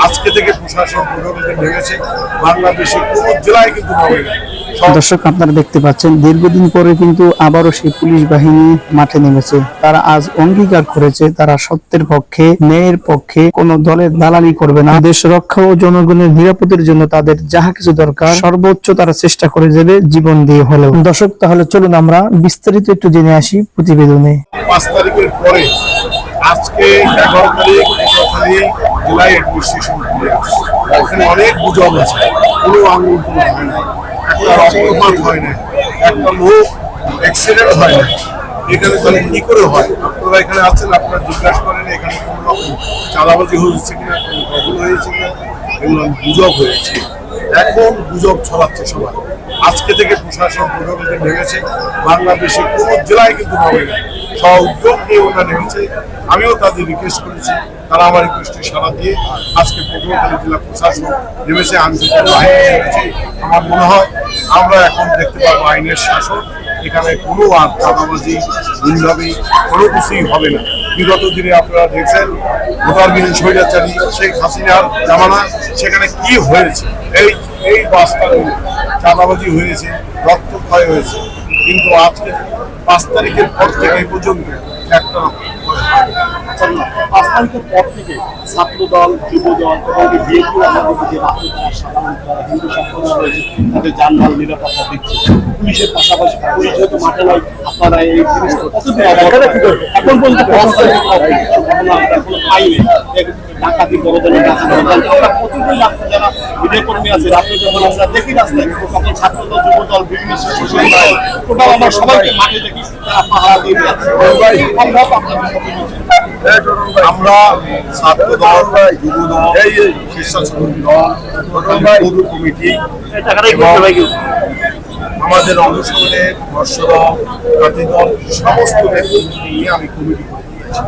আজকে থেকে প্রশাসন প্রশাসন নেমেছে, বাংলাদেশে কোনো জেলায় কিন্তু হবে না। দর্শক, আপনারা দেখতে পাচ্ছেন দীর্ঘদিন পরে কিন্তু আবারও সেই পুলিশ বাহিনী মাঠে নেমেছে। তারা আজ অঙ্গীকার করেছে তারা সত্যের পক্ষে, ন্যায়ের পক্ষে, কোন দলের দালালি করবে না। দেশ রক্ষা ও জনগণের নিরাপত্তার জন্য তাদের যাহা কিছু দরকার সর্বোচ্চ তারা চেষ্টা করে যাবে, জীবন দিয়ে হলেও। দর্শক, তাহলে চলুন আমরা বিস্তারিত একটু জেনে আসি প্রতিবেদনে। 5 তারিখের পরে আজকে 11 তারিখ জেলায় অ্যাডমিনিস্ট্রেশন খুলে আছে। এখানে অনেক গুজব আছে, কোনো আঙুল হয় না, একটা রক্তপাত হয় না, একটা লোক অ্যাক্সিডেন্ট হয় না। এখানে তাহলে কি করে হয়? আপনারা এখানে আছেন, আপনারা জিজ্ঞাসা করেন এখানে কোনো রকম চাঁদাবাজি হয়েছে কিনা, কোনো দখল হয়েছে কিনা, এগুলো গুজব হয়েছে। এখন গুজব ছড়াচ্ছে সবাই। আজকে থেকে প্রশাসন প্রশাসন নেমেছে, বাংলাদেশে কোনো জেলায় কিন্তু হবে না। সব উদ্যোগ নিয়ে ওরা নেমেছে। আমিও তাদের রিকোয়েস্ট করেছি, তারা আমার রিকোয়েস্টে সাড়া দিয়ে আজকে পটুয়াখালী জেলা প্রশাসন নেমেছে, আইনশৃঙ্খলা বাহিনী নেমেছে। আমার মনে হয় আমরা এখন দেখতে পাবো আইনের শাসন। এখানে কোনো আর চাঁদাবাজি, গুন্ডামি কোনো কিছুই হবে না। বিগত দিনে আপনারা দেখছেন ভোটারবিহীন স্বৈরাচারী শেখ হাসিনার জামানা, সেখানে কি হয়েছে? এই বাস্তাগুলো চাঁদাবাজি হয়েছে, রক্তক্ষয় হয়েছে, কিন্তু আজকে 5 তারিখের পর থেকে এই পর্যন্ত একটা 5 তারিখের পর থেকে ছাত্রদল, যুবদল এবং বিএনপি আমাদের যে সাধারণ হিন্দু সম্প্রদায় রয়েছে তাদের যানবাহন নিরাপত্তা দিচ্ছে। পুলিশের পাশাপাশি পুলিশ যেহেতু মাঠে নয়, আপনারা এই এখন পর্যন্ত পাইনি ডাকাতি বড় ধরনের আমরা প্রতিদিন রাস্তা যারা মিডিয়া কর্মী আছে, রাত্রে যখন আমরা দেখি রাস্তায় তখন ছাত্রদল, যুবদল, বিভিন্ন টোটাল আমরা সবাইকে মাঠে দেখি তারা পাহারা দিয়ে যাচ্ছে। আমরা ছাত্রদল, যুবদল, স্বেচ্ছাসেবক দল, পৌর কমিটি আমাদের অংশগ্রহণের দর্শক, জাতি দল সমস্ত নেতৃত্ব নিয়ে আমি কমিটি করে দিয়েছি।